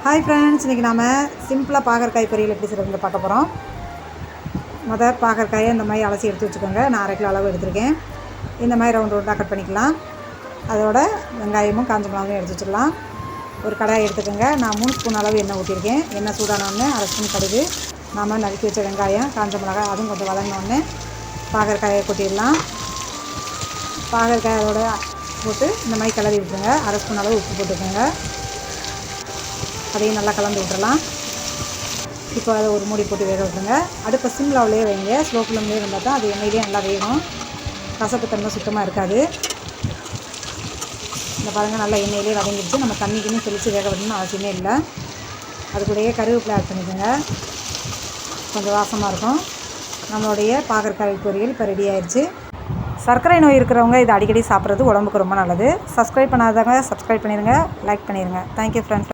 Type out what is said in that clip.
Hi friends, இன்றைக்கி நாம் சிம்பிளாக பாகற்காய் பொரியல் எப்படி செய்கிறது பார்க்க போகிறோம். பாகற்காயை இந்த மாதிரி அலசி எடுத்து வச்சுக்கோங்க. நான் 1/2 கிலோ அளவு எடுத்துருக்கேன். இந்த மாதிரி ரவுண்ட் ரவுண்டாக கட் பண்ணிக்கலாம். அதோட வெங்காயமும் காஞ்ச மிளகாயும் எடுத்து வச்சுக்கலாம். ஒரு கடாயை எடுத்துக்கோங்க. நான் 3 ஸ்பூன் அளவு எண்ணெய் ஊற்றிருக்கேன். எண்ணெய் சூடானோடனே 1/2 ஸ்பூன் கடுகு, நாம் நறுக்கி வச்ச வெங்காயம், காஞ்ச மிளகாய் அதுவும் கொஞ்சம் வதங்கினோடனே பாகற்காயை கொட்டிடலாம். பாகற்காய் அதோட போட்டு இந்த மாதிரி கிளறி விட்டுருங்க. 1/2 ஸ்பூன் அளவு உப்பு போட்டுக்கோங்க. அதையும் நல்லா கலந்து விட்டுறலாம். இப்போ அதை ஒரு மூடி போட்டு வேக விட்டுருங்க. அடுப்பை சிம்லாவிலே வைங்க. ஸ்லோ ஃப்ளேம்லேயே இருந்தால் தான் அது எண்ணெயிலே நல்லா வேகும். கசப்பு தன்மை சுத்தமாக இருக்காது. இந்த பாருங்கள், நல்லா எண்ணெயிலே வதங்கிடுச்சு. நம்ம தண்ணிக்குன்னு தெளித்து வேக விடணும்னு அவசியமே இல்லை. அது கூடயே கருவேப்பிலை ஆட் பண்ணிக்கோங்க. கொஞ்சம் வாசமாக இருக்கும். நம்மளுடைய பாகற்காய் பொரியல் இப்போ ரெடி ஆயிடுச்சு. சர்க்கரை நோய் இருக்கிறவங்க இதை அடிக்கடி சாப்பிட்றது உடம்புக்கு ரொம்ப நல்லது. சப்ஸ்கிரைப் பண்ணாதவங்க சப்ஸ்கிரைப் பண்ணிடுங்க, லைக் பண்ணிடுங்க. Thank you friends.